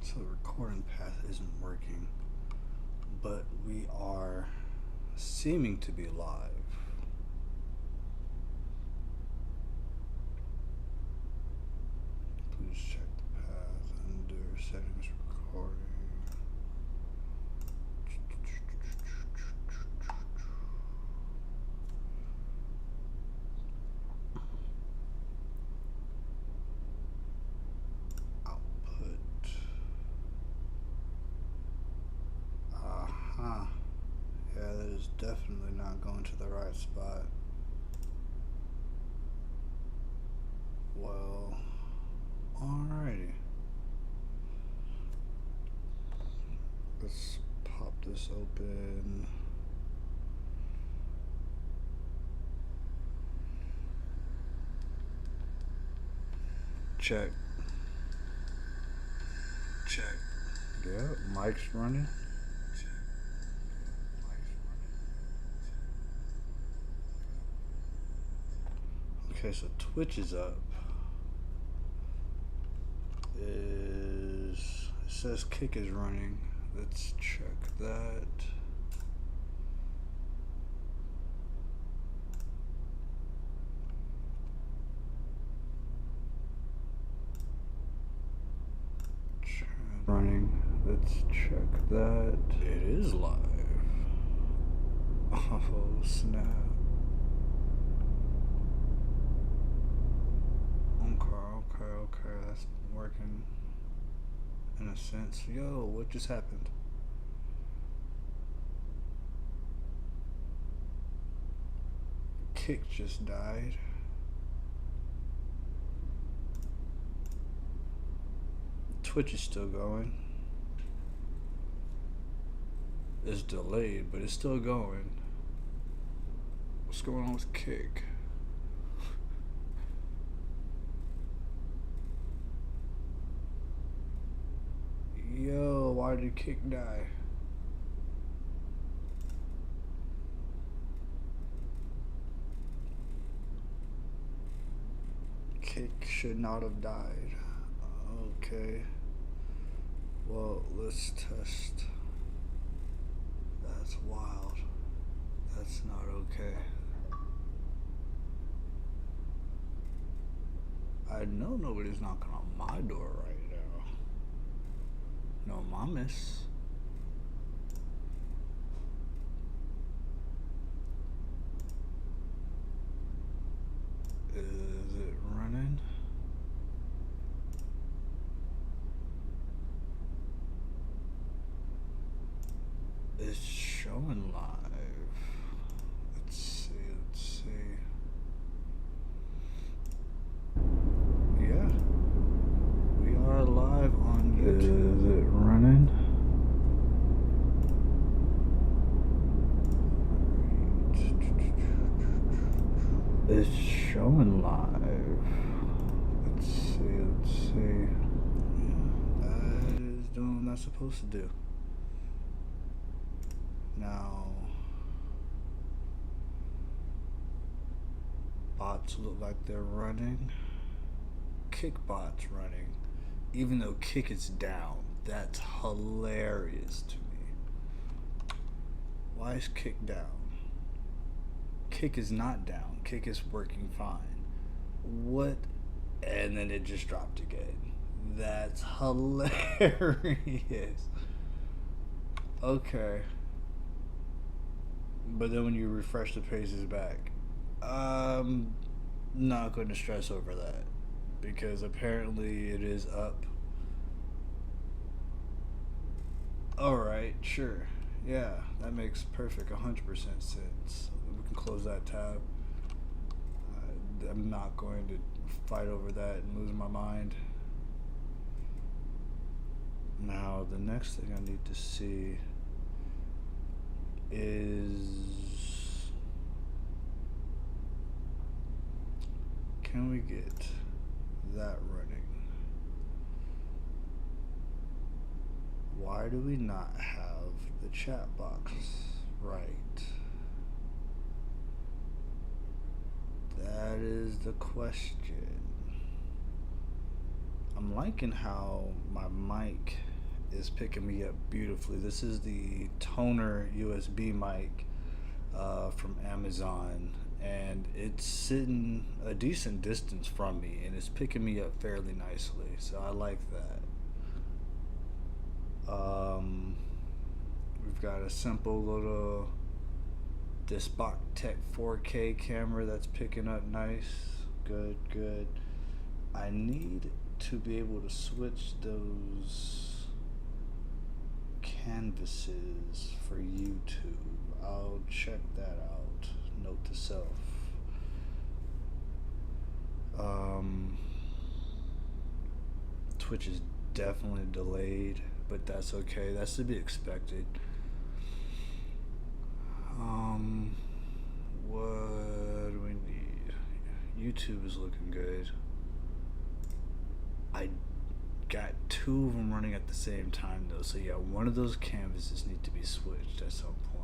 So the recording path isn't working, but we are seeming to be live. Please check the path under settings recording. Yeah, that is definitely not going to the right spot. Well, alrighty. Let's pop this open. Check. Check. Yeah, mic's running. Okay, so Twitch is up. It says Kick is running. Let's check that. Running. Let's check that. It is live. Oh snap. Okay, that's working in a sense. Yo, what just happened? Kick just died. Twitch is still going. It's delayed, but it's still going. What's going on with Kick? Yo, why did Kick die? Kick should not have died. Okay. Well, let's test. That's wild. That's not okay. I know nobody's knocking on my door right now. No mames. Is it running? It's showing live. Let's see. Yeah. We are live on YouTube. Is it running? It's showing live. Let's see. That is doing what I'm supposed to do. Now, bots look like they're running. Kick bot's running, even though Kick is down. That's hilarious to me. Why is Kick down? Kick is not down. Kick is working fine. What? And then it just dropped again. That's hilarious. Okay. But then when you refresh the page, it's back. I'm not going to stress over that because apparently it is up. Alright, sure. Yeah, that makes perfect 100% sense. We can close that tab. I'm not going to fight over that and lose my mind. Now, the next thing I need to see is, can we get that running? Why do we not have the chat box right? That is the question. I'm liking how my mic is picking me up beautifully. This is the toner USB mic from Amazon, and it's sitting a decent distance from me, and it's picking me up fairly nicely. So I like that. We've got a simple little Dispok Tech 4K camera that's picking up nice. Good, good. I need to be able to switch those canvases for YouTube. I'll check that out. Note to self. Twitch is definitely delayed, but that's okay. That's to be expected. What do we need? YouTube is looking good. I got two of them running at the same time though, so yeah, one of those canvases need to be switched at some point.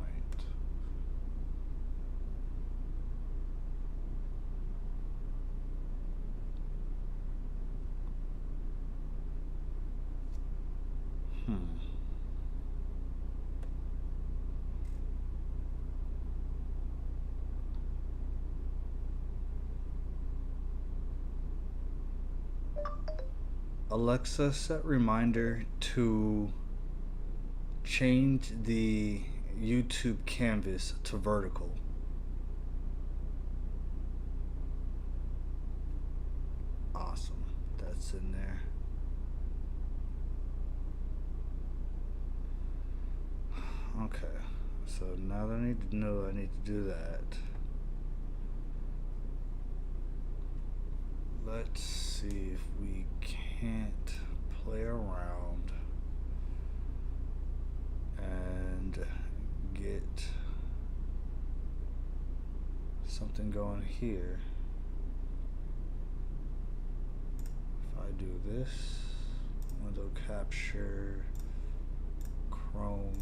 Alexa, set reminder to change the YouTube canvas to vertical. Awesome, that's in there. Okay, so now that I need to know I need to do that. Let's see if we can't play around and get something going here. If I do this, window capture, Chrome,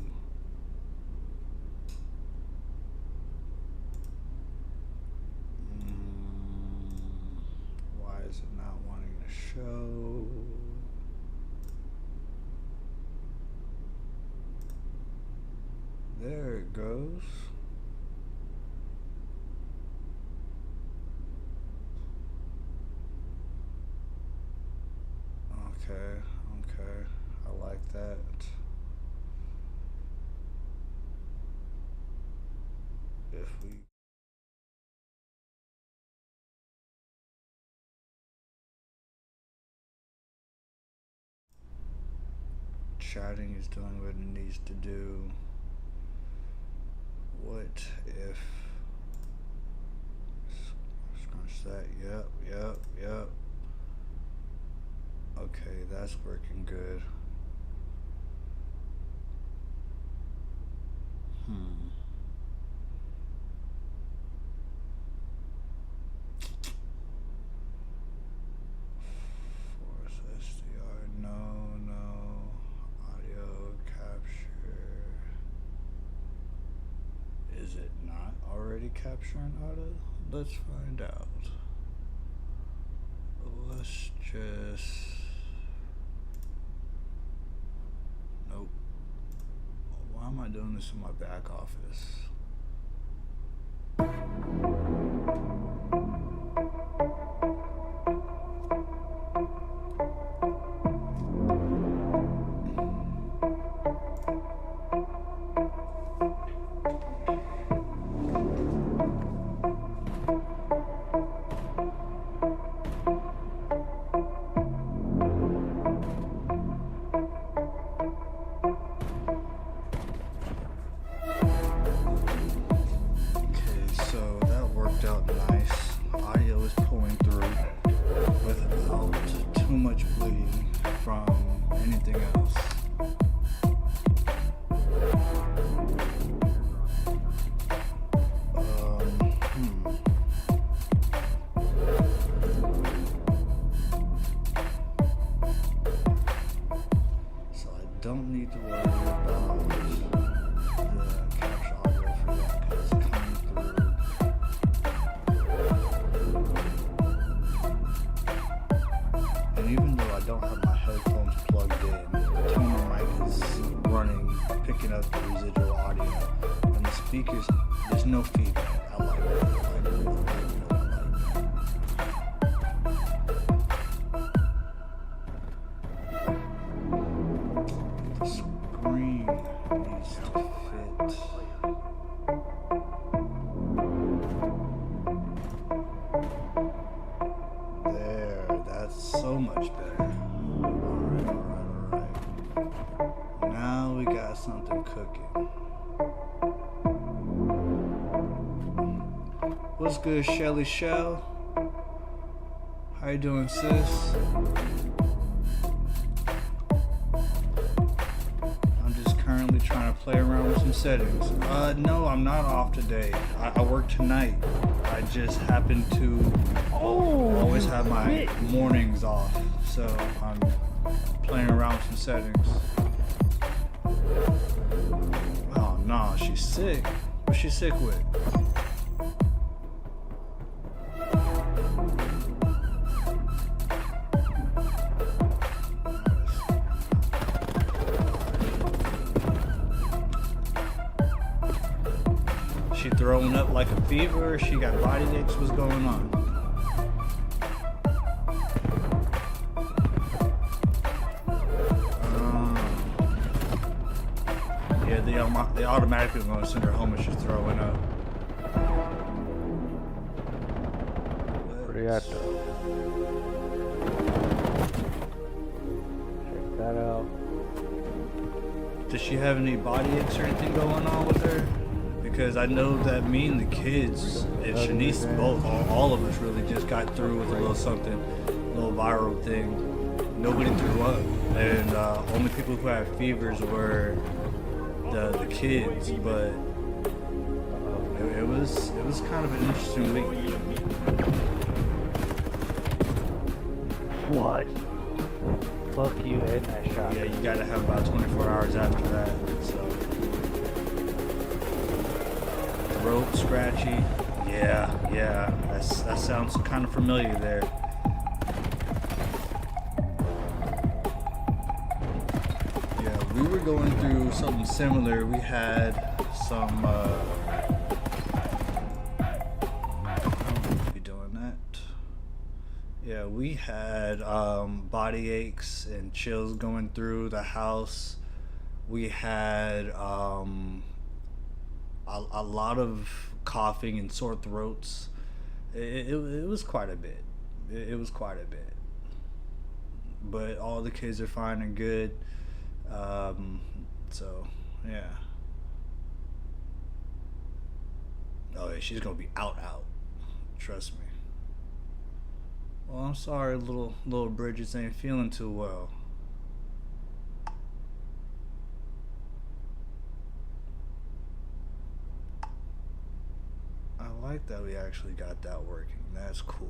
is it not wanting to show? There it goes. Okay, okay, I like that. If we chatting is doing what it needs to do. What if scrunch that? Yep. Okay, that's working good. Force SDR, no. Audio capture. Is it not already capturing audio? Let's find out. Let's just... Nope. Why am I doing this in my back office? Don't need to worry about the capture audio for that because it's coming through. And even though I don't have my headphones plugged in, the toner mic picking up the residual audio. And the speakers, there's no feedback. I like it. The screen needs to fit. There, that's so much better. Alright. Now we got something cooking. What's good, Shelly Shell? How you doing, sis? I'm just currently trying to play around with some settings. No, I'm not off today. I work tonight. I just happen to always have my mornings off, so I'm playing around with some settings. Oh no, she's sick. What's she sick with? She throwing up like a fever? She got body aches? What's going on? Yeah, they automatically going to send her home if she's throwing up. Where you at though? Check that out. Does she have any body aches or anything going on with her? Because I know that me and the kids and Shanice both, all of us really just got through with a little something, a little viral thing. Nobody threw up, and only people who had fevers were the kids. But it was kind of an interesting week. What? Fuck you and that shot. Yeah, you gotta have about 24 hours after that. So. Throat scratchy. Yeah, that sounds kind of familiar there. Yeah, we were going through something similar. We had some I don't be doing that. Yeah, we had body aches and chills going through the house. We had a lot of coughing and sore throats. It was quite a bit. It was quite a bit. But all the kids are fine and good. So, yeah. Oh, yeah, she's gonna be out. Trust me. Well, I'm sorry, little Bridges ain't feeling too well. I like that we actually got that working. That's cool.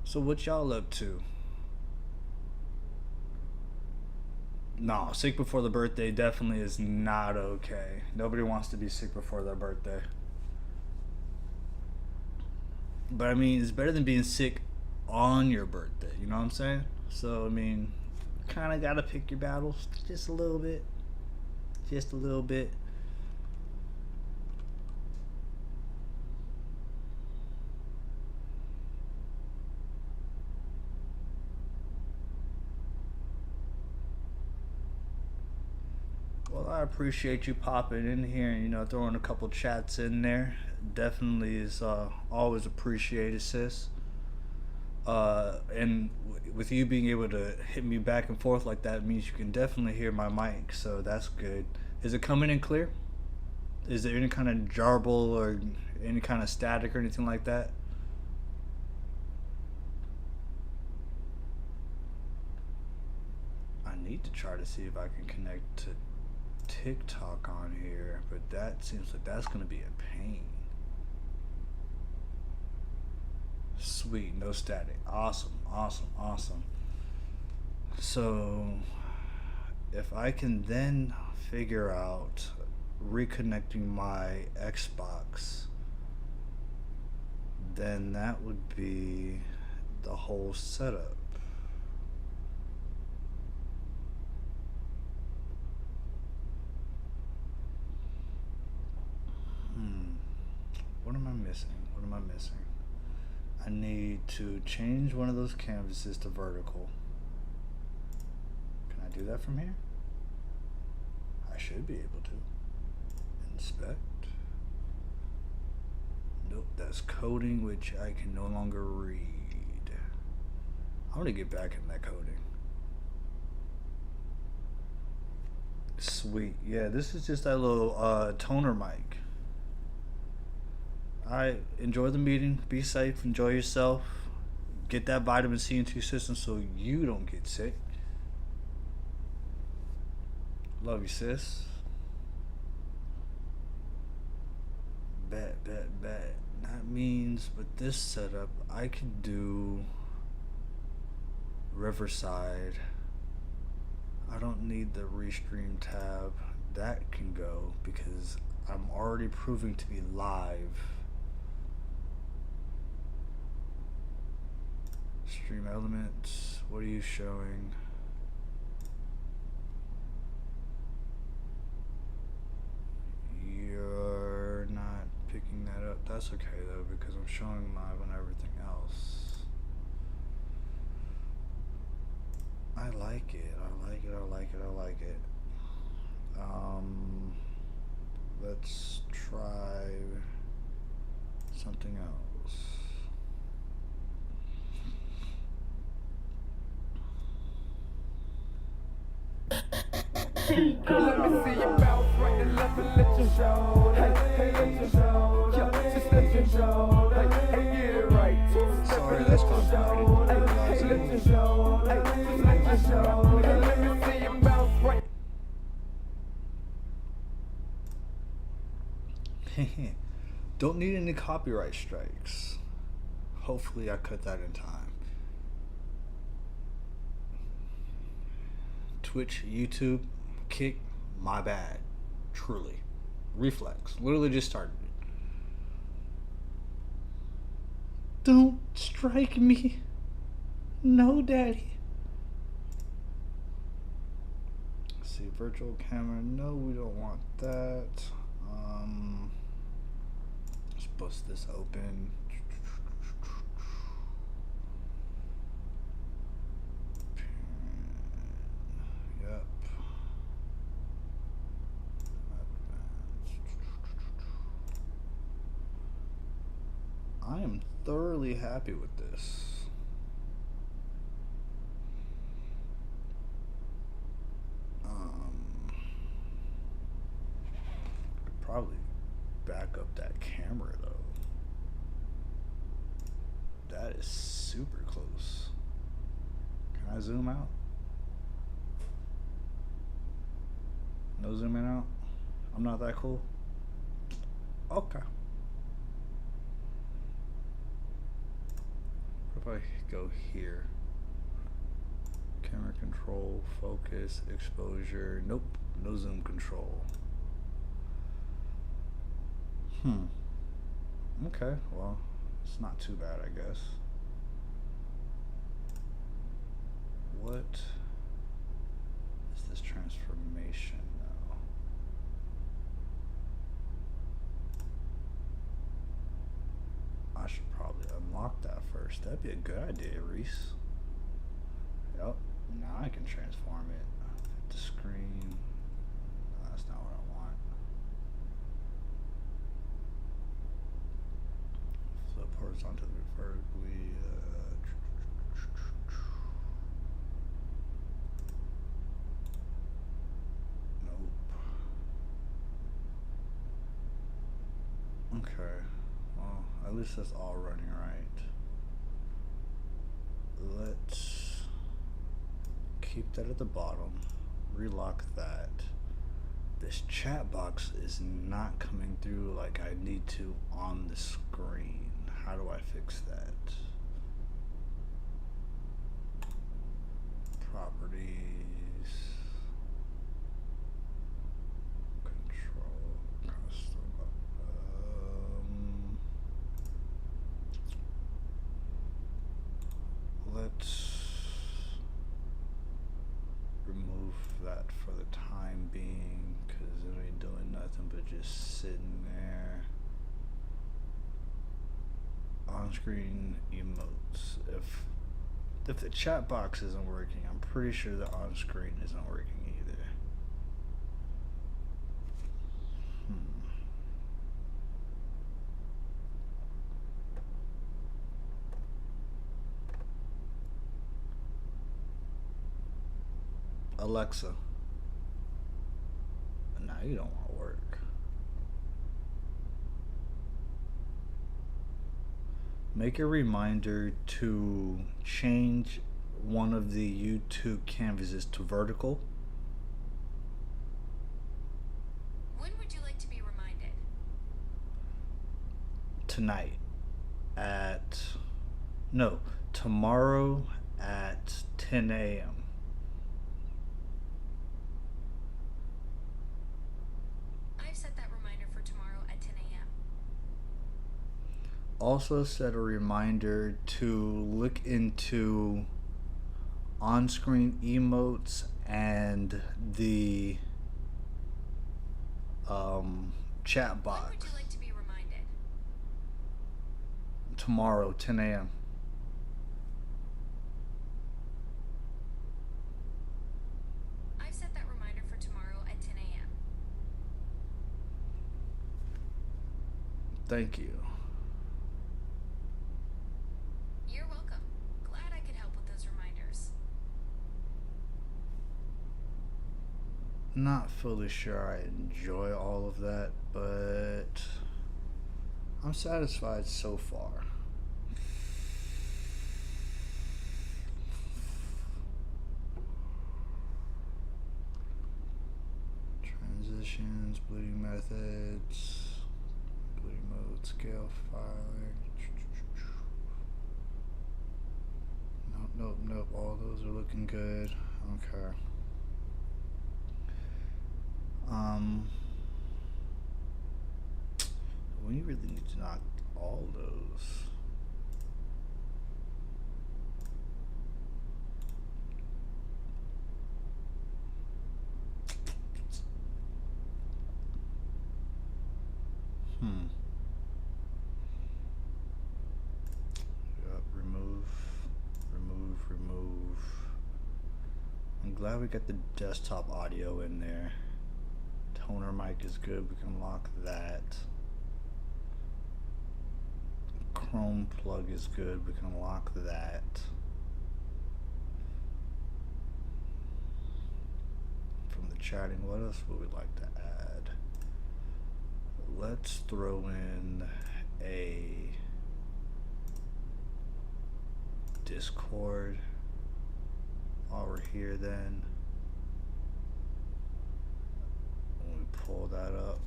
So what y'all up to? No, sick before the birthday definitely is not okay. Nobody wants to be sick before their birthday. But I mean, it's better than being sick on your birthday, you know what I'm saying? So I mean, kind of gotta pick your battles just a little bit. Just a little bit. Well, I appreciate you popping in here and, you know, throwing a couple chats in there. Definitely is always appreciated, sis. And with you being able to hit me back and forth like that means you can definitely hear my mic, so that's good. Is it coming in clear? Is there any kind of jarble or any kind of static or anything like that? I need to try to see if I can connect to TikTok on here, but that seems like that's going to be a pain. Sweet, no static. Awesome. So if I can then figure out reconnecting my Xbox, then that would be the whole setup. missing? What am I missing? I need to change one of those canvases to vertical. Can I do that from here? I should be able to. Inspect. Nope, that's coding, which I can no longer read. I want to get back in that coding. Sweet. Yeah, this is just that little toner mic. Alright, enjoy the meeting. Be safe. Enjoy yourself. Get that vitamin C into your system so you don't get sick. Love you, sis. Bet. That means with this setup, I could do Riverside. I don't need the Restream tab. That can go because I'm already proving to be live. Stream elements. What are you showing? You're not picking that up. That's okay though because I'm showing live on everything else. I like it. Let's try something else. Let me see your mouth right and left and let you show. Hey, let you show. Yeah, just let you show. Hey, get it right. Sorry, that's complicated. Hey, let you show. Hey, just let you show. Hey, let me see your mouth right. Don't need any copyright strikes. Hopefully I cut that in time. Twitch, YouTube, Kick, my bad. Truly. Reflex. Literally just started it. Don't strike me. No, daddy. Let's see, virtual camera. No, we don't want that. Let's bust this open. Yep. I am thoroughly happy with this. Could probably back up that camera though. That is super close. Can I zoom out? No zooming out? I'm not that cool? Okay. What if I go here? Camera control, focus, exposure. Nope, no zoom control. Okay, well, it's not too bad, I guess. What is this transformation now? I should probably unlock that first. That'd be a good idea, Reese. Yep, now I can transform it. Hit the screen. No, that's not what I want. Flip horizontally vertically. Okay, well, at least that's all running right. Let's keep that at the bottom, relock that. This chat box is not coming through like I need to on the screen. How do I fix that? Properties. Let's remove that for the time being because it ain't doing nothing but just sitting there. on-screen emotes. If the chat box isn't working, I'm pretty sure the on-screen isn't working either. Alexa. Nah, you don't want to work. Make a reminder to change one of the YouTube canvases to vertical. When would you like to be reminded? Tonight tomorrow at 10 a.m. I've set that reminder for tomorrow at 10 a.m. Also set a reminder to look into on-screen emotes and the chat When box. would you like to be reminded? Tomorrow, 10 a.m. I've set that reminder for tomorrow at 10 a.m. Thank you. You're welcome. Glad I could help with those reminders. Not fully sure I enjoy all of that, but I'm satisfied so far. Transitions, bleeding methods, bleeding mode, scale filing. Nope. All those are looking good. Okay. We really need to knock all those. Yep, remove. I'm glad we got the desktop audio in there. Toner mic is good, we can lock that. Chrome plug is good, we can lock that. From the chatting, what else would we like to add? Let's throw in a Discord while we're here then. When we pull that up,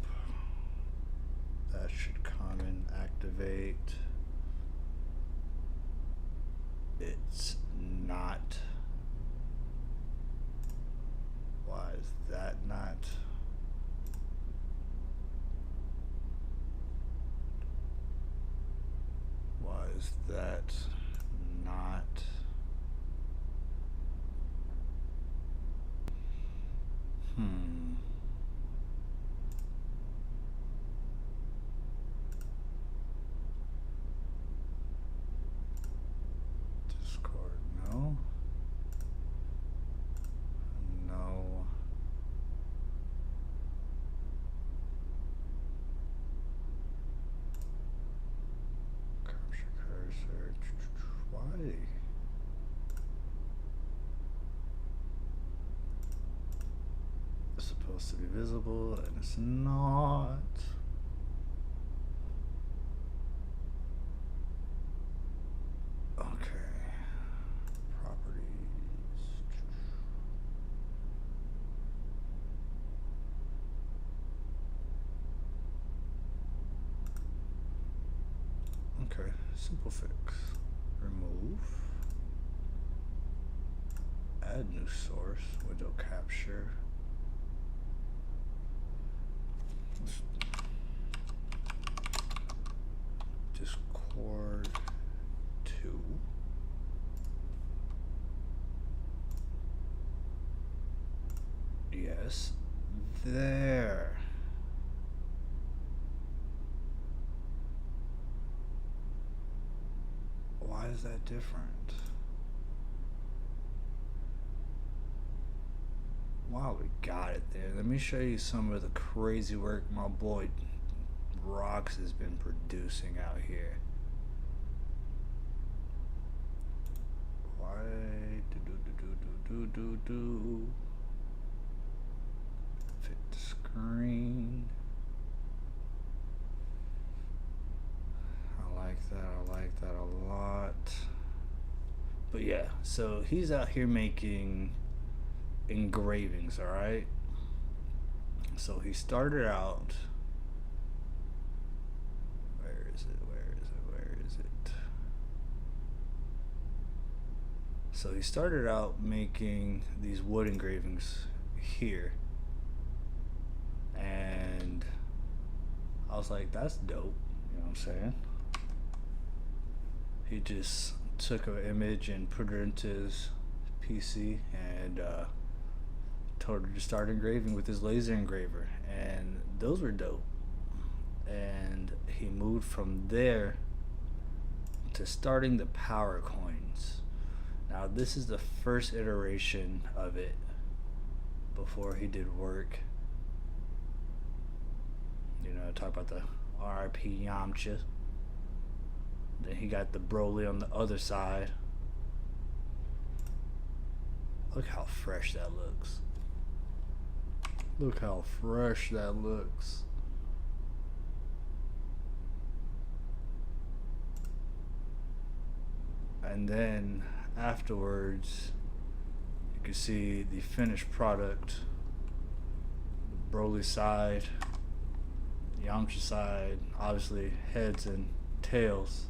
that should come and activate. It's not. Why is that not? Why is that not? Discord, no. No. Capture cursor. Why? It's supposed to be visible and it's not. Okay. Properties. Okay, simple fix. Remove. Add new source, window capture. Discord 2. Yes, there. is that different? Wow, we got it there. Let me show you some of the crazy work my boy Rox has been producing out here. Why do fit the screen. I like that a lot. But yeah, so he's out here making engravings, all right? So he started out, where is it? So he started out making these wood engravings here, and I was like, that's dope, you know what I'm saying? He just took an image and put it into his PC and told her to start engraving with his laser engraver, and those were dope. And he moved from there to starting the power coins. Now this is the first iteration of it before he did work. You know, talk about the RIP Yamcha. Then he got the Broly on the other side. Look how fresh that looks. Look how fresh that looks. And then afterwards, you can see the finished product. Broly side, Yamcha side, obviously heads and tails,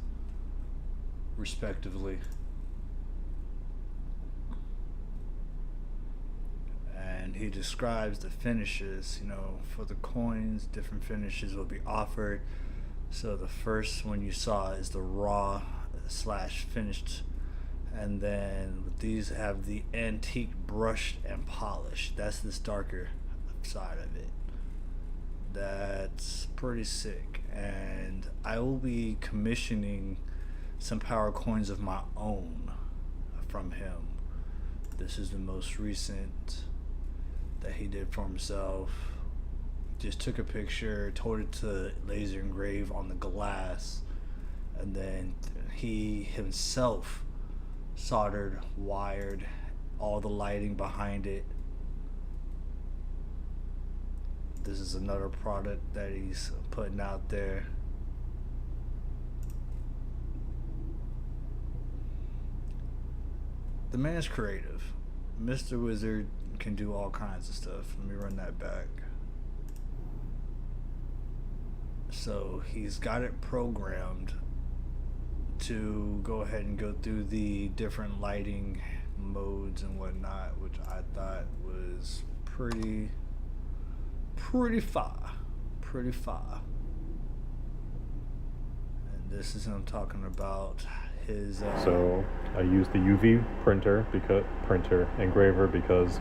respectively. And he describes the finishes, you know, for the coins, different finishes will be offered. So the first one you saw is the raw / finished, and then these have the antique brushed and polished. That's this darker side of it. That's pretty sick, and I will be commissioning some power coins of my own from him. This is the most recent that he did for himself. Just took a picture, told it to laser engrave on the glass, and then he himself soldered, wired all the lighting behind it. This is another product that he's putting out there. The man's creative. Mr. Wizard can do all kinds of stuff. Let me run that back. So he's got it programmed to go ahead and go through the different lighting modes and whatnot, which I thought was pretty fire. And this is him talking about his So I use the UV printer engraver because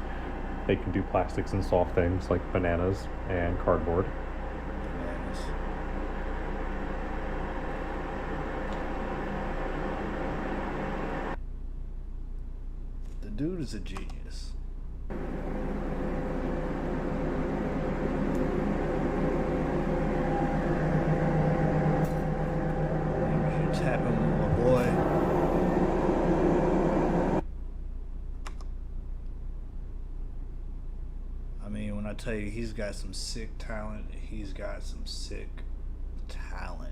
they can do plastics and soft things like bananas and cardboard. bananas. The dude is a genius. Maybe you tap him with my boy. I mean, when I tell you he's got some sick talent, he's got some sick talent.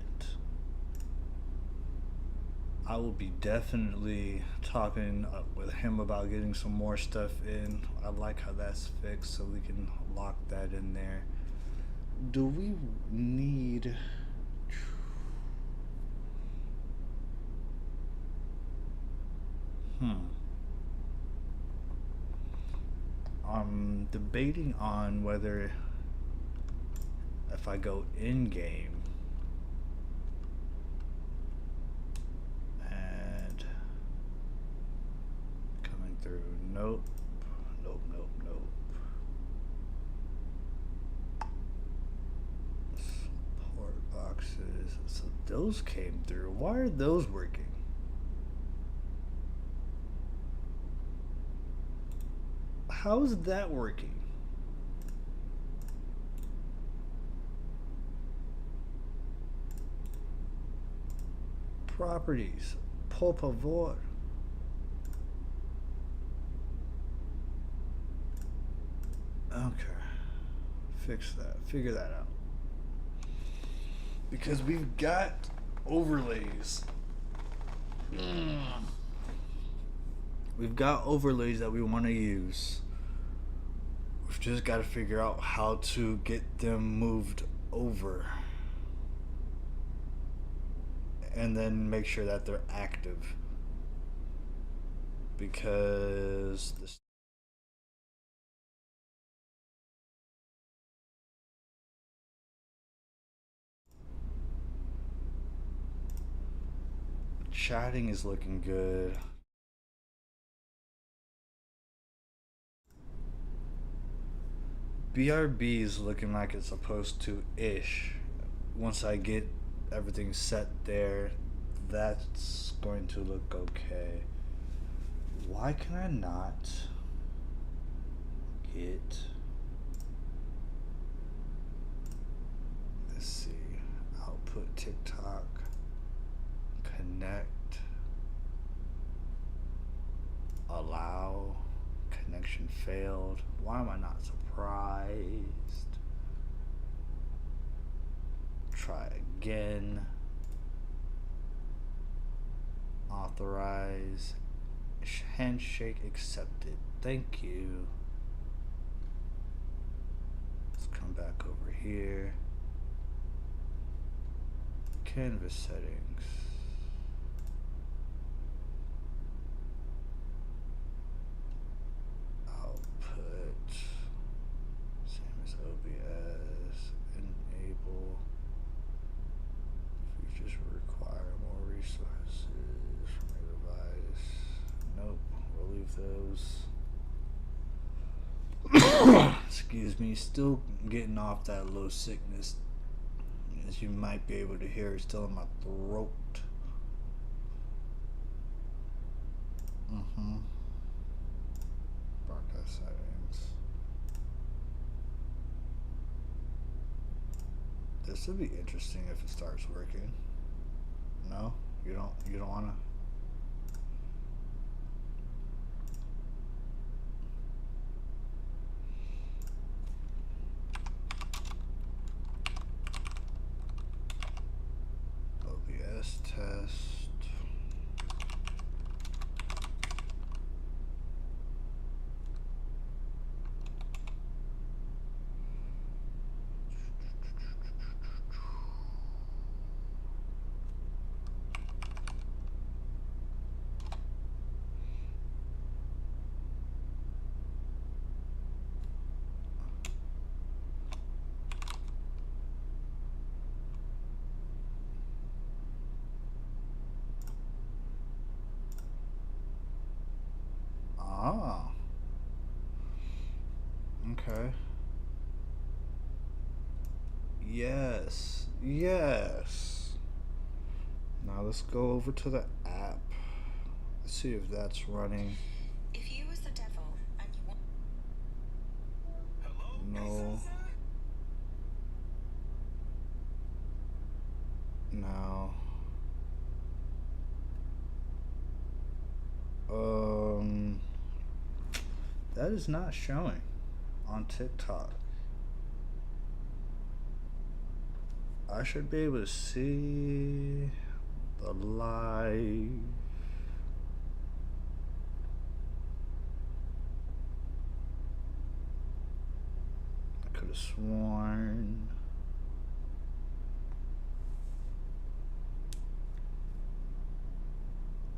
I will be definitely talking with him about getting some more stuff in. I like how that's fixed, so we can lock that in there. Do we need... I'm debating on whether if I go in-game and coming through, nope. Support boxes, so those came through. Why are those working? How is that working? Properties. Por favor. Okay. Fix that. Figure that out. Because we've got overlays. We've got overlays that we want to use. We've just got to figure out how to get them moved over. And then make sure that they're active. Because this chatting is looking good. BRB is looking like it's supposed to ish. Once I get everything set there, that's going to look okay. Why can I not get, let's see, output TikTok, connect, allow, connection failed. Why am I not surprised? Try again. Authorize. Handshake accepted. Thank you. Let's come back over here. Canvas settings. Output. Same as OBS. Enable. Features require more resources from your device. Nope, we'll leave those. Excuse me, still getting off that low sickness. As you might be able to hear, it's still in my throat. Broadcast settings. This would be interesting if it starts working. No? You don't wanna? OBS test. Ah. Okay. Yes. Yes. Now let's go over to the app. Let's see if that's running. If you was the devil and you want No. No. That is not showing on TikTok. I should be able to see the live. I could have sworn.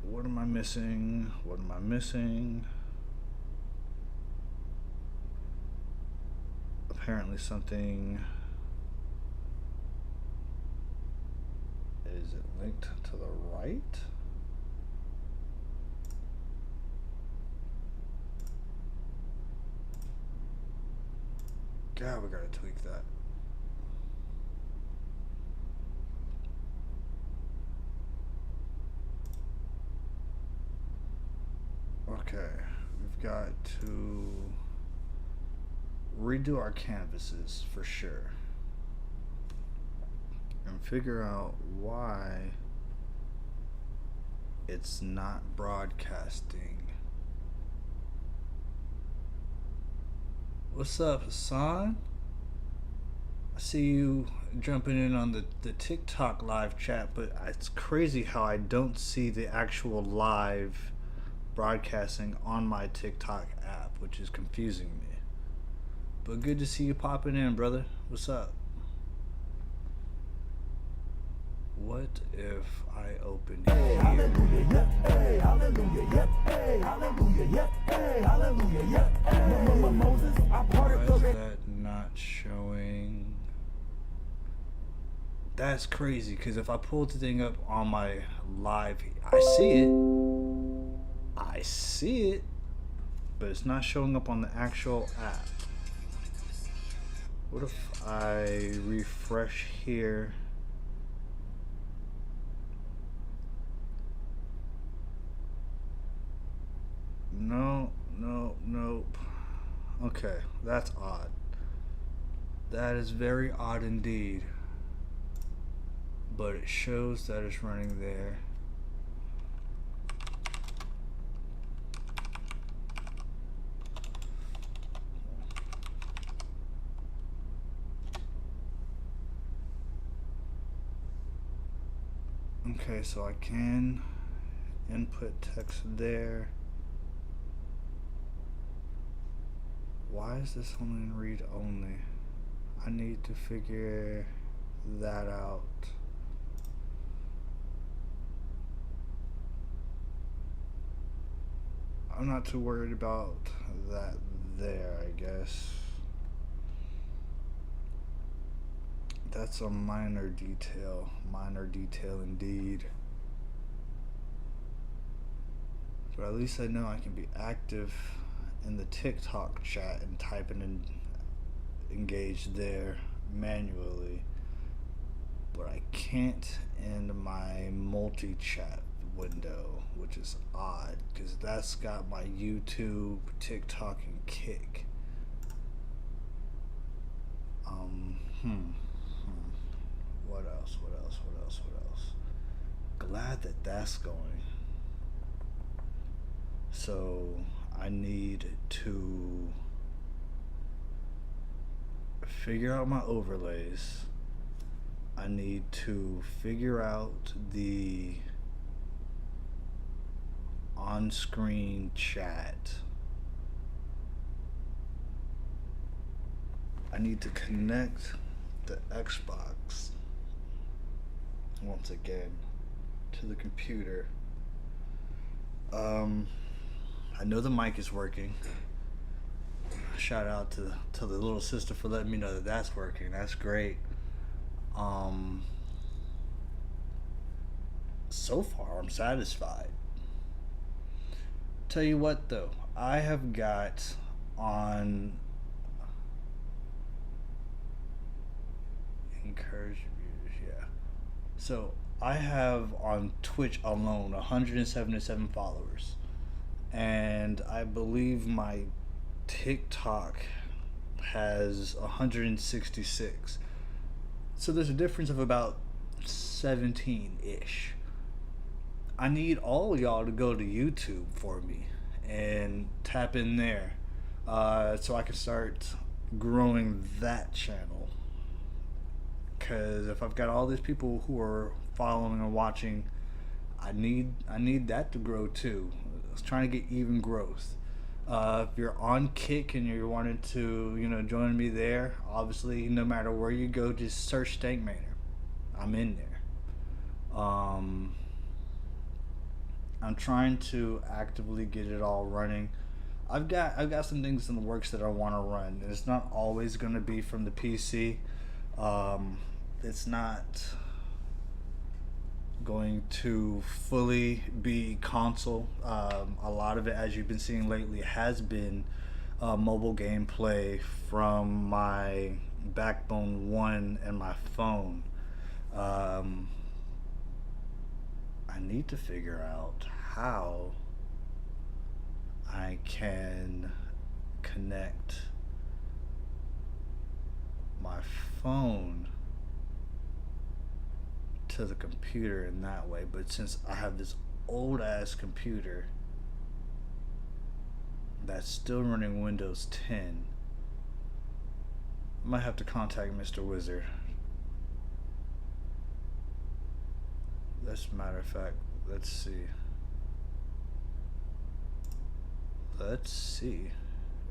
What am I missing? What am I missing? Apparently something. Is it linked to the right? God, we gotta tweak that. Okay, we've got to redo our canvases for sure and figure out why it's not broadcasting. What's up, Hassan? I see you jumping in on the TikTok live chat, but it's crazy how I don't see the actual live broadcasting on my TikTok app, which is confusing me. But good to see you popping in, brother. What's up? What if I open here? Hallelujah, yep, hey, hallelujah, yep, hey, hallelujah, yep, hey, hallelujah, yep, hey. Moses, I parted Why the is that not showing? That's crazy, because if I pull the thing up on my live, I see it, but it's not showing up on the actual app. What if I refresh here? No, nope. Okay, that's odd. That is very odd indeed. But it shows that it's running there. Okay, so I can input text there. Why is this only in read only? I need to figure that out. I'm not too worried about that there, I guess. That's a minor detail indeed. But at least I know I can be active in the TikTok chat and typing and engage there manually. But I can't in my multi-chat window, which is odd because that's got my YouTube, TikTok, and Kick. What else? Glad that that's going. So I need to figure out my overlays. I need to figure out the on-screen chat. I need to connect the Xbox once again to the computer. I know the mic is working. Shout out to the little sister for letting me know that that's working. That's great. So far I'm satisfied. Tell you what though, I have got on encourage viewers, yeah. So I have on Twitch alone 177 followers. And I believe my TikTok has 166. So there's a difference of about 17-ish. I need all y'all to go to YouTube for me and tap in there so I can start growing that channel. Because if I've got all these people who are following and watching, I need that to grow too. I was trying to get even growth. If you're on Kick and you're wanting to, join me there, obviously, no matter where you go, just search Stank Manor. I'm in there. I'm trying to actively get it all running. I've got some things in the works that I want to run. And it's not always going to be from the PC. It's not going to fully be console. A lot of it, as you've been seeing lately, has been mobile gameplay from my Backbone 1 and my phone. I need to figure out how I can connect my phone to the computer in that way, but since I have this old ass computer that's still running Windows 10, I might have to contact Mr. Wizard. As a matter of fact, let's see. Let's see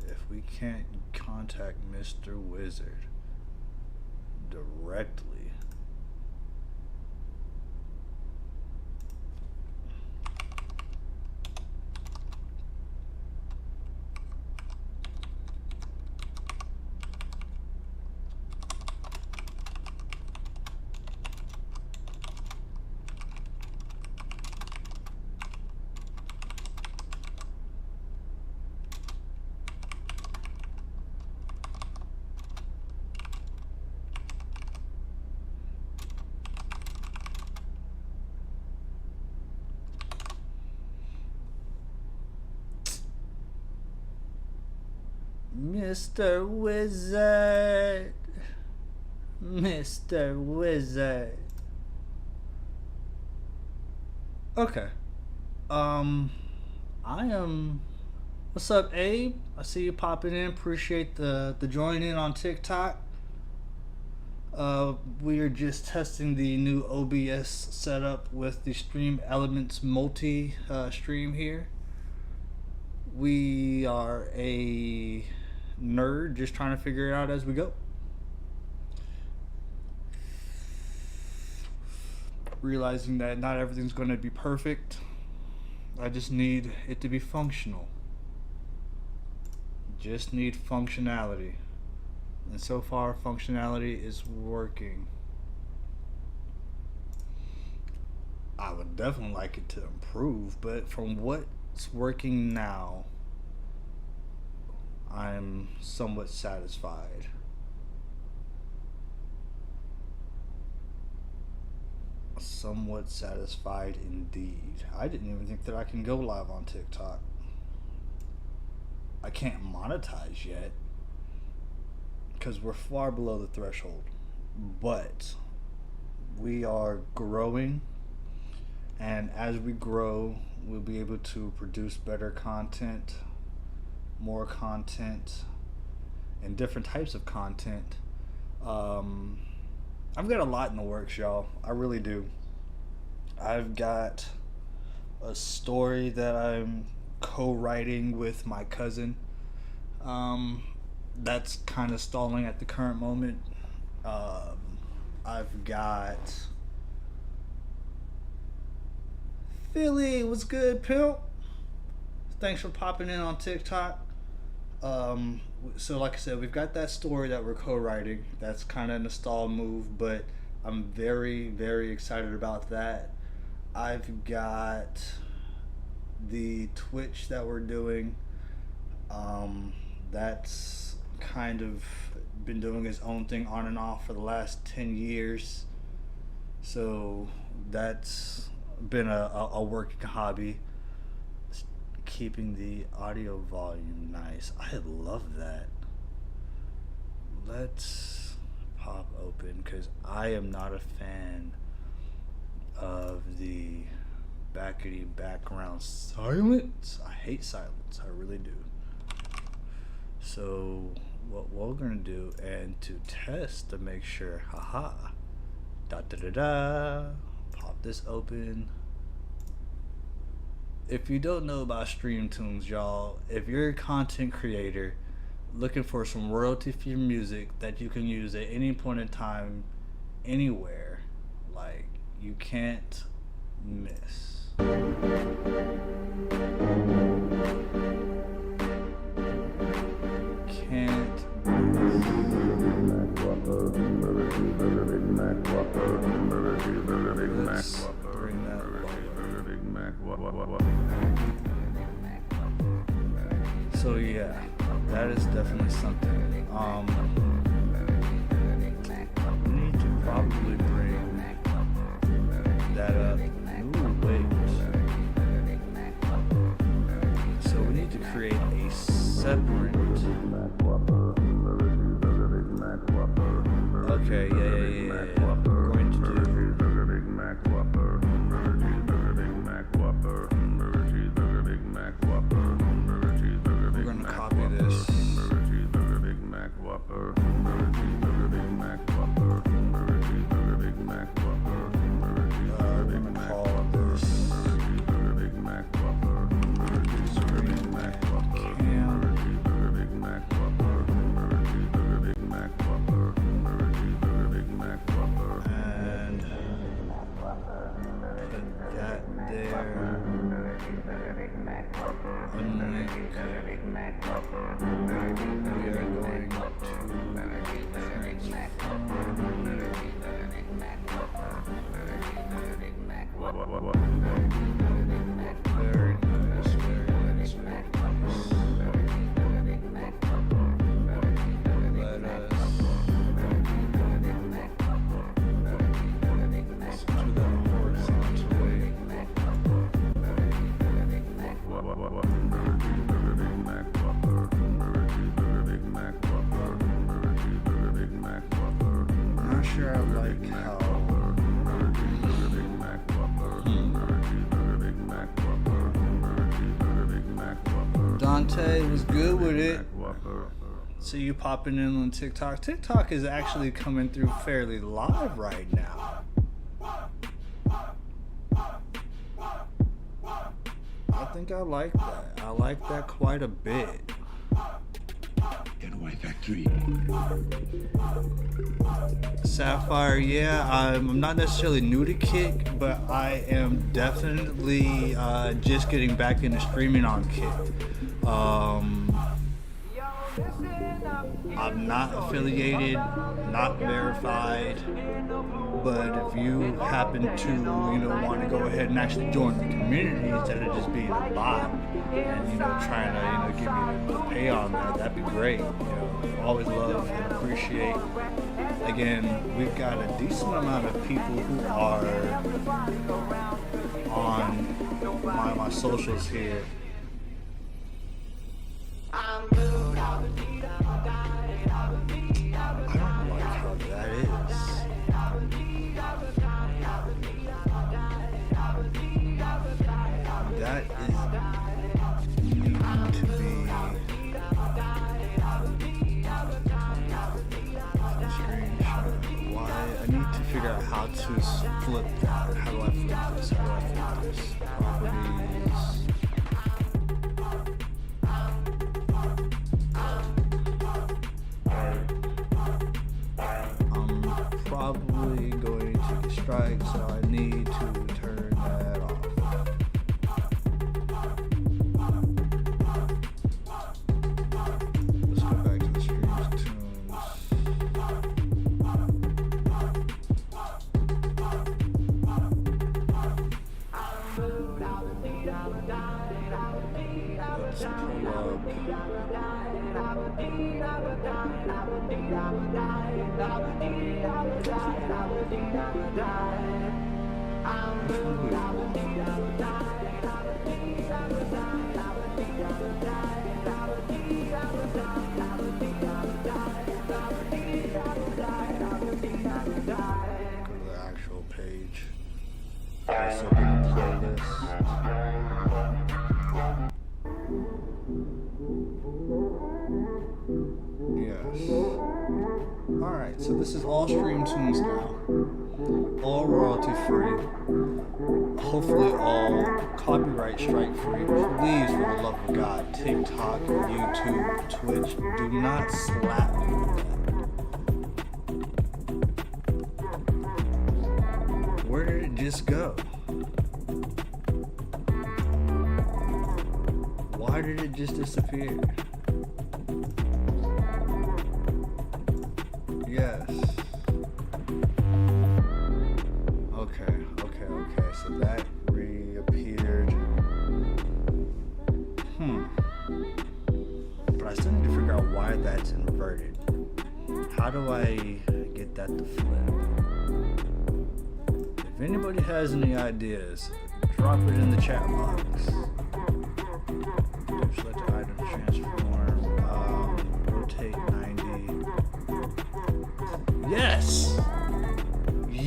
if we can't contact Mr. Wizard directly. Mr. Wizard. Mr. Wizard. Okay. I am. What's up, Abe? I see you popping in. Appreciate the join in on TikTok. We are just testing the new OBS setup with the Stream Elements multi stream here. We are a nerd just trying to figure it out as we go. Realizing that not everything's going to be perfect. I just need it to be functional. Just need functionality. And so far, functionality is working. I would definitely like it to improve, but from what's working now, I'm somewhat satisfied. Somewhat satisfied indeed. I didn't even think that I can go live on TikTok. I can't monetize yet because we're far below the threshold, but we are growing, and as we grow, we'll be able to produce better content, more content, and different types of content. I've got a lot in the works, y'all. I really do. I've got a story that I'm co-writing with my cousin. That's kind of stalling at the current moment. I've got Philly. What's good, pimp? Thanks for popping in on TikTok. So like I said, we've got that story that we're co-writing. That's kind of in a stall move, but I'm very, very excited about that. I've got the Twitch that we're doing. That's kind of been doing its own thing on and off for the last 10 years. So that's been a working hobby. Keeping the audio volume nice. I love that. Let's pop open because I am not a fan of the background silence. I hate silence. I really do. So what we're gonna do, and to test to make sure, haha, pop this open. If you don't know about Stream Tunes, y'all, if you're a content creator looking for some royalty-free music that you can use at any point in time, anywhere, like, you can't miss. Can't miss. Let's bring that lower. So yeah, that is definitely something. We need to probably bring that up. Ooh, wait. So we need to create a separate Okay, yeah. We're going to do. We're going to copy this. We're going to call this Screen Cam. And put that there. Unlink. We are going to very nice, very nice, very nice. Let us do that horizontally. I'm not sure I like how Dante was good with it. See you popping in on TikTok. TikTok is actually coming through fairly live right now. I think I like that. I like that quite a bit. Factory. Sapphire, yeah, I'm not necessarily new to Kick, but I am definitely just getting back into streaming on Kick. I'm not affiliated, not verified, but if you happen to, want to go ahead and actually join the community instead of just being a bot and, trying to, give me a pay on that, that'd be great. Always love and appreciate. Again, we've got a decent amount of people who are on my socials here. I don't like how that is. That is needing to be screenshot. Why? I need to figure out how to flip that. How do I flip this? Properties. Probably going to get strikes, so I need to turn that off. Let's go back to the streams tunes. Let's pull go to the actual page. Let's open the playlist. Yes. Alright, so this is all stream tunes now. All royalty free. Hopefully all copyright strike free. Please, for the love of God, TikTok, YouTube, Twitch, do not slap me with that. Where did it just go? Why did it just disappear? Yes. Okay. So that reappeared. But I still need to figure out why that's inverted. How do I get that to flip? If anybody has any ideas, drop it in the chat box. Select item transform. Rotate 90. Yes!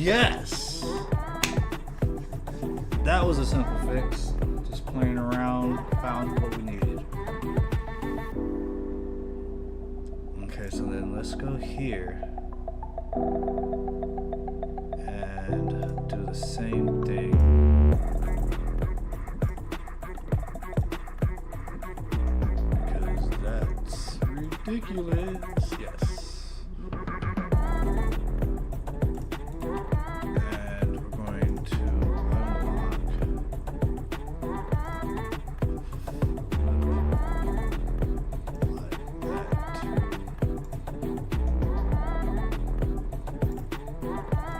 Yes! That was a simple fix. Just playing around, found what we needed. Okay, so then let's go here and do the same thing. Because that's ridiculous. Yes. And we're going to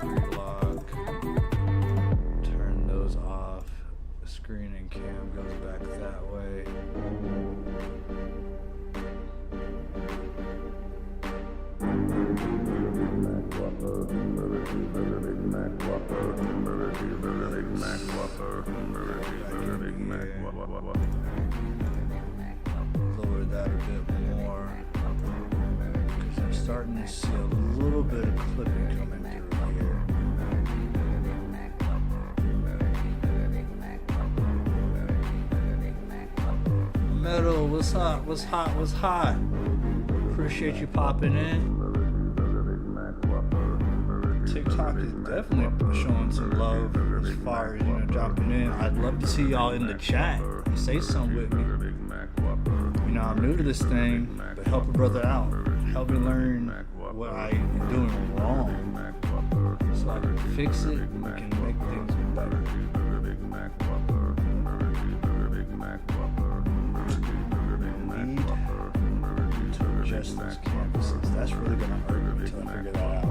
unlock, turn those off. The screen and cam goes back that way. Lower that a bit more because I'm starting to see a little bit of clipping coming through here. Metal, what's up? What's hot? What's hot? Appreciate you popping in. TikTok is definitely showing some love as far as, dropping in. I'd love to see y'all in the chat. Say something with me. I'm new to this thing, but help a brother out. Help me learn what I'm doing wrong so I can fix it and we can make things better. Need to adjust those canvases. That's really going to hurt me until I figure that out.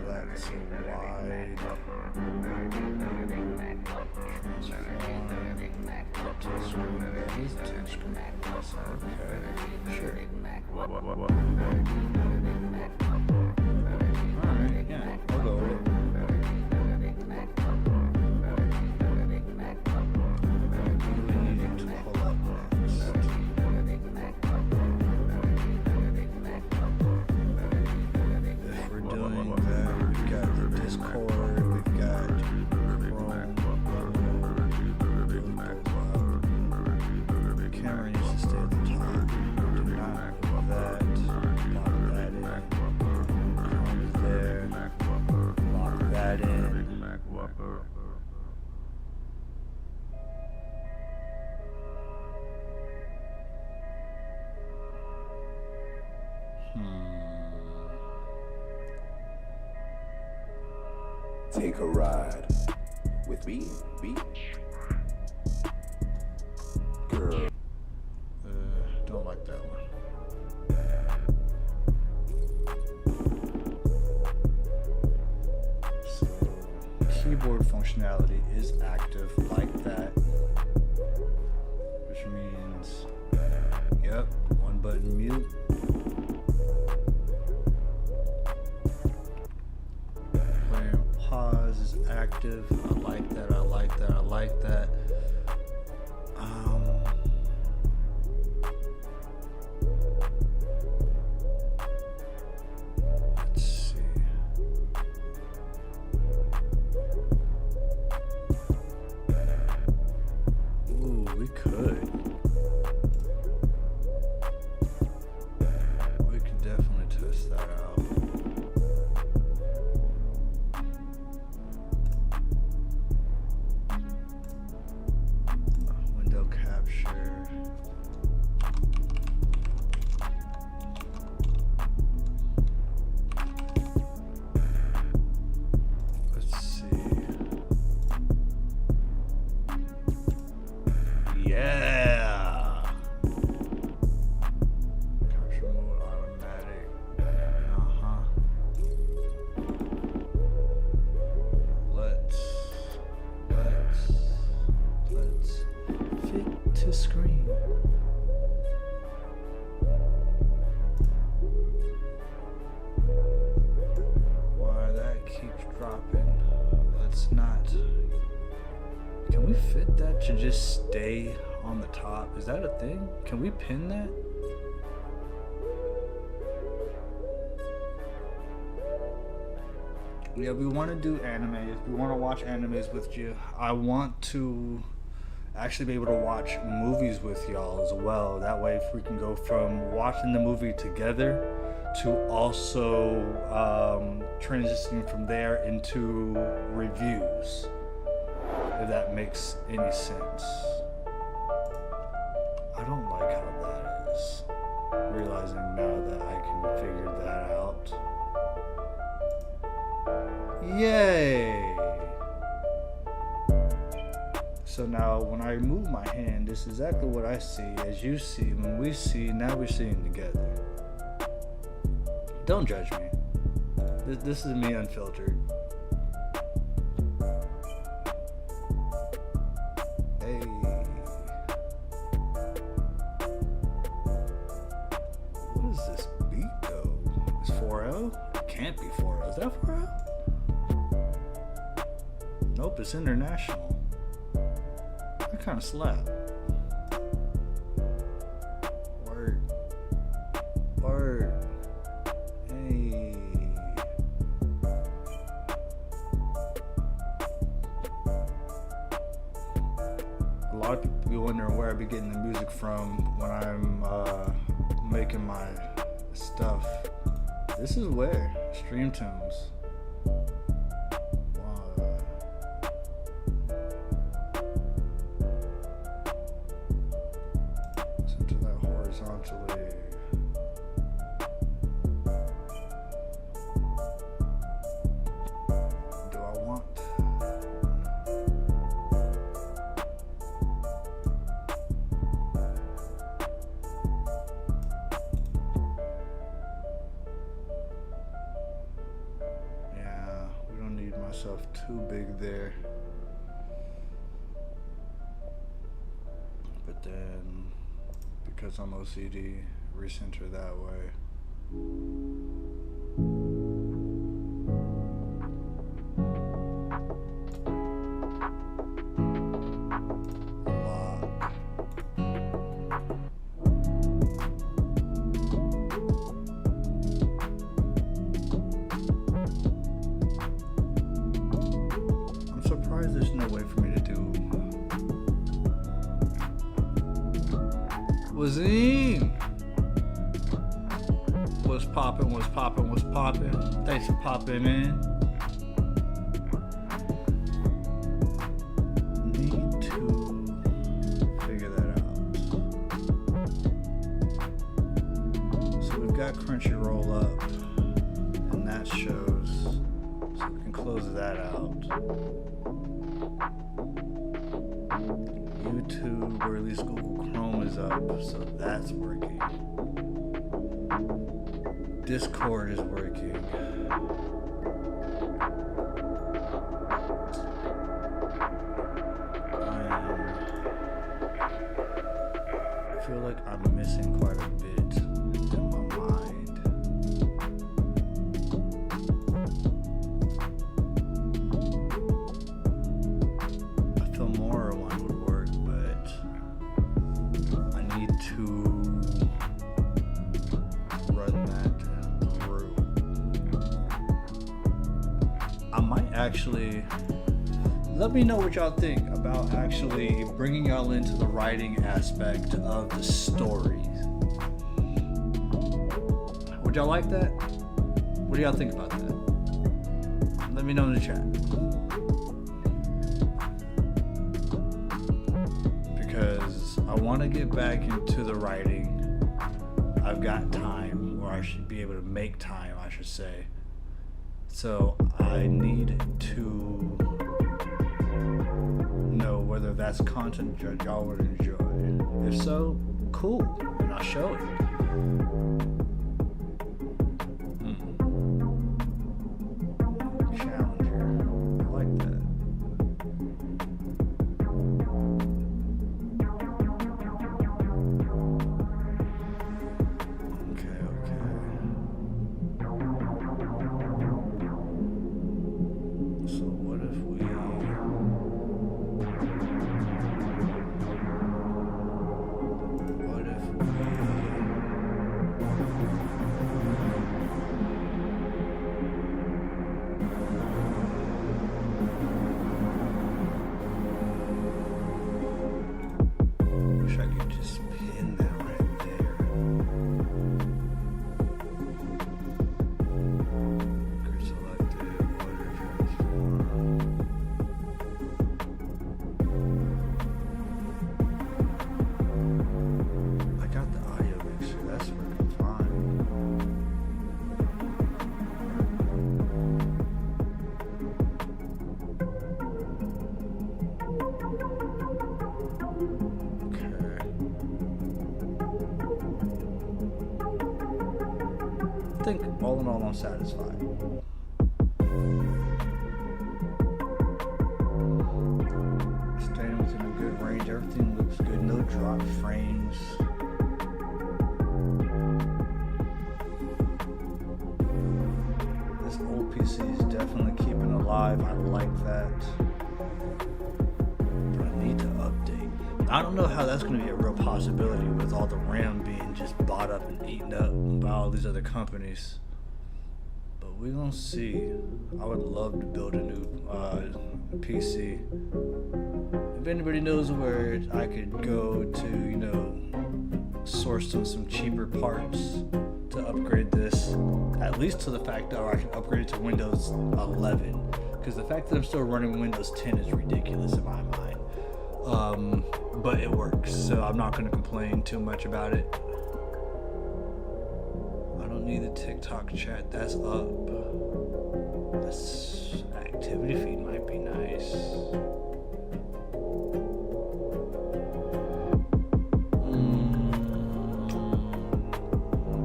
Why is that so wide? Transform. That is touchscreen. Okay, sure. Alright, yeah, I'll go with it. Take a ride with me, girl. Don't like that one. So, keyboard functionality is active like that, which means, yep, one button mute. Pause is active. I like that. I like that. I like that. Let's see. Ooh, we could. We could definitely test that out. Can we fit that to just stay on the top? Is that a thing? Can we pin that? Yeah, we want to do animes. We want to watch animes with you. I want to actually be able to watch movies with y'all as well. That way, if we can go from watching the movie together to also transitioning from there into reviews, if that makes any sense. I don't like how that is. Realizing now that I can figure that out. Yay! So now when I move my hand, this is exactly what I see. As you see, when we see, now we're seeing together. Don't judge me. This is me unfiltered. Hey. What is this beat though? It's 4L? It can't be 4L. Is that 4L? Nope, it's international. That kind of slap. Word. Word. Hey. A lot of people be wondering where I be getting the music from when I'm making my stuff. This is where Stream Tunes. Listen to that horizontally. Do I want? Yeah, we don't need myself too big there. But then, because I'm OCD, recenter that way. Lock. I'm surprised there's no way for me to do. Wazim! What's poppin', what's poppin', what's poppin'? Thanks for popping in. Need to figure that out. So we've got Crunchyroll up, and that shows, so we can close that out. YouTube, or at least Google Chrome is up, so that's working. Discord is working. I feel like I'm missing quite a bit in my mind. I feel more one would work, but I need to run that through. I might actually, let me know what y'all think about actually bringing y'all into the writing aspect of the story. Would y'all like that? What do y'all think about that? Let me know in the chat. Because I want to get back into the writing. I've got time, or I should be able to make time, I should say. So I need to know whether that's content that y'all would enjoy. If so, cool, and I'll show it. Challenger, I like that. So what if we all in all, I'm satisfied. Staying within a good range, everything looks good, no drop frames. This old PC is definitely keeping alive. I like that. But I need to update. I don't know how that's going to be a real possibility with all the RAM being just bought up and eaten up by all these other companies. But we're going to see. I would love to build a new PC. If anybody knows where I could go to, source some cheaper parts to upgrade this, at least to the fact that I can upgrade it to Windows 11. Because the fact that I'm still running Windows 10 is ridiculous in my mind. But it works, so I'm not going to complain too much about it. I don't need the TikTok chat. That's up. This activity feed might be nice.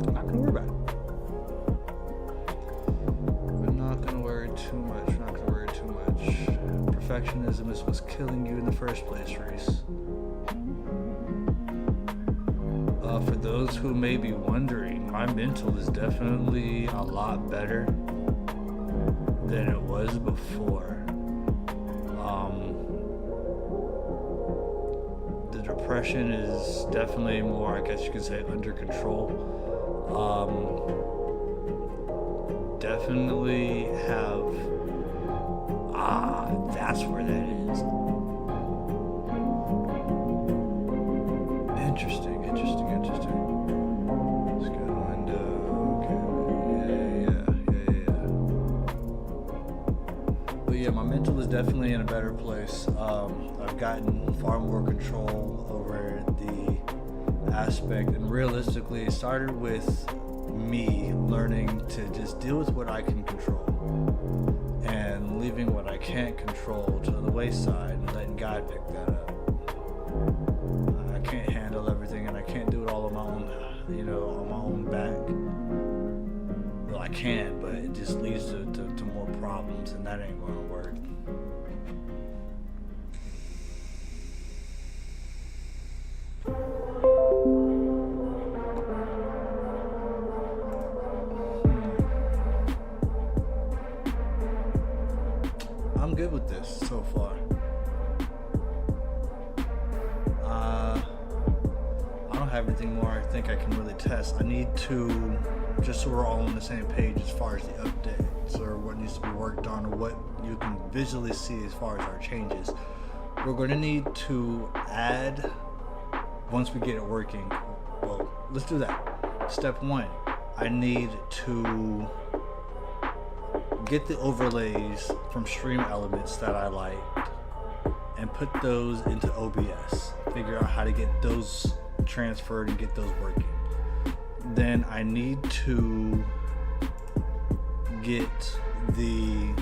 Not gonna worry about it. We're not gonna worry too much. We're not gonna worry too much. Perfectionism is what's killing you in the first place, Reese. For those who may be wondering, my mental is definitely a lot better than it was before. The depression is definitely more, I guess you could say, under control. Definitely have, that's where that is. Interesting. Let's go to window. Okay. But yeah, my mental is definitely in a better place. I've gotten far more control over the aspect, and realistically, it started with me learning to just deal with what I can control and leaving what I can't control to the wayside and letting God pick that up. I can't handle everything, and I can't do it all on my own, on my own back. Well, I can, but it just leads to more problems, and that ain't going to work. I'm good with this so far. I don't have anything more I think I can really test. I need to, just so we're all on the same page as far as the updates or what needs to be worked on or what you can visually see as far as our changes. We're going to need to add, once we get it working, well, let's do that. Step one, I need to get the overlays from Stream Elements that I liked and put those into OBS. Figure out how to get those transferred and get those working. Then I need to get the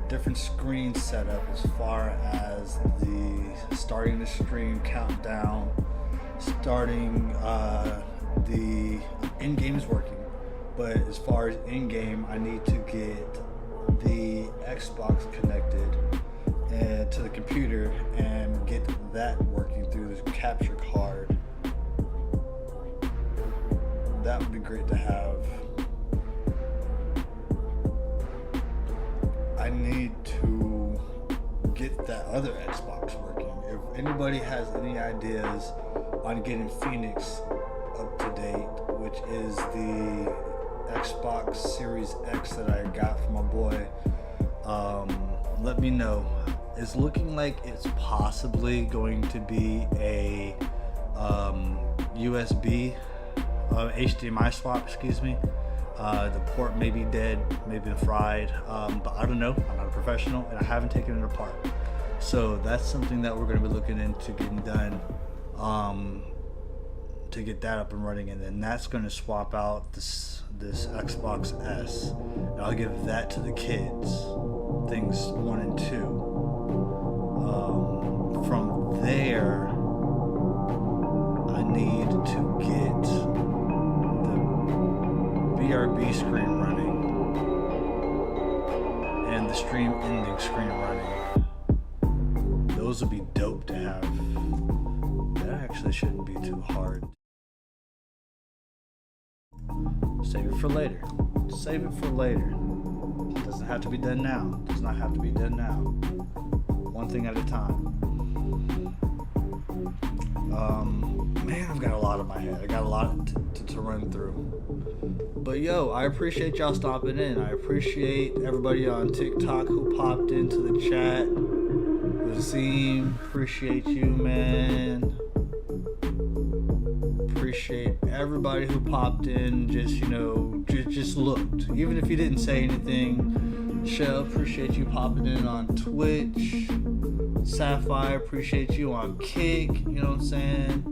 different screens set up as far as the starting the stream countdown, starting the in-game is working. But as far as in-game, I need to get the Xbox connected to the computer and get that working through the capture card. That would be great to have. I need to get that other Xbox working. If anybody has any ideas on getting Phoenix up to date, which is the Xbox Series X that I got from my boy, let me know. It's looking like it's possibly going to be a USB HDMI swap, excuse me. The port may be dead, may be fried, but I don't know. I'm not a professional and I haven't taken it apart. So that's something that we're going to be looking into getting done, to get that up and running, and then that's going to swap out this Xbox S, and I'll give that to the kids, things 1 and 2. From there, I need to get BRB screen running and the stream ending screen running. Those would be dope to have. That actually shouldn't be too hard. Save it for later. Save it for later. Doesn't have to be done now. Does not have to be done now. One thing at a time. Man, I've got a lot in my head. I got a lot to run through. But yo, I appreciate y'all stopping in. I appreciate everybody on TikTok who popped into the chat. Wazeem, appreciate you, man. Appreciate everybody who popped in, just looked. Even if you didn't say anything. Shell, appreciate you popping in on Twitch. Sapphire, appreciate you on Kick, you know what I'm saying?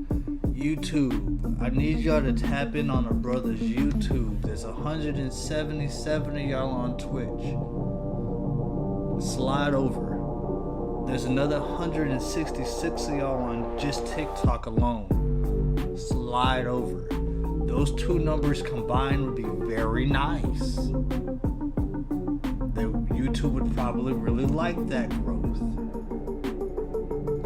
YouTube, I need y'all to tap in on a brother's YouTube. There's 177 of y'all on Twitch. Slide over. There's another 166 of y'all on just TikTok alone. Slide over. Those two numbers combined would be very nice. YouTube would probably really like that growth.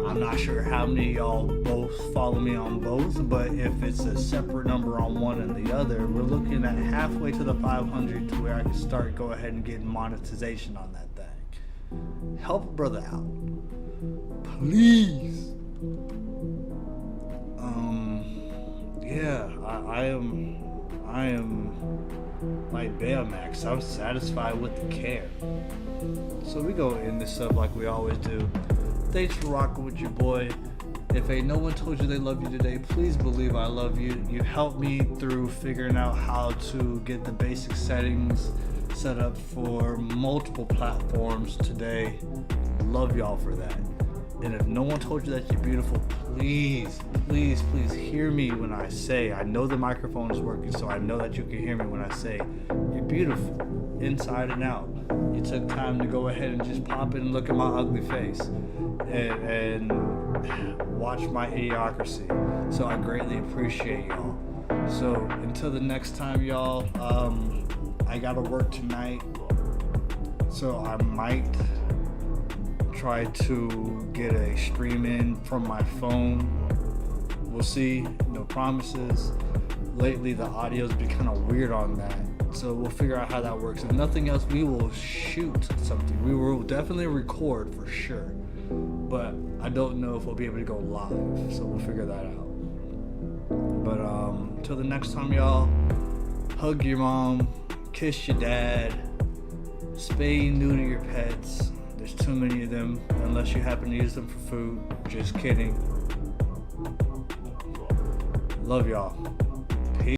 I'm not sure how many of y'all both follow me on both, but if it's a separate number on one and the other, we're looking at halfway to the 500 to where I can start go ahead and get monetization on that thing. Help a brother out, please. Yeah, I am like Baymax. I'm satisfied with the care. So we go in this stuff like we always do. Thanks for rocking with your boy. If ain't no one told you they love you today, please believe I love you. You helped me through figuring out how to get the basic settings set up for multiple platforms today. Love y'all for that. And if no one told you that you're beautiful, please hear me when I say, I know the microphone is working, so I know that you can hear me when I say, you're beautiful, inside and out. You took time to go ahead and just pop in and look at my ugly face and watch my idiocracy. So I greatly appreciate y'all. So until the next time, y'all, I gotta work tonight, so I might try to get a stream in from my phone. We'll see, no promises. Lately the audio's been kind of weird on that, so we'll figure out how that works. If nothing else, we will shoot something. We will definitely record for sure, but I don't know if we'll be able to go live, so we'll figure that out. But until the next time, y'all, hug your mom, kiss your dad, spay and neuter your pets. There's too many of them, unless you happen to use them for food. Just kidding. Love y'all.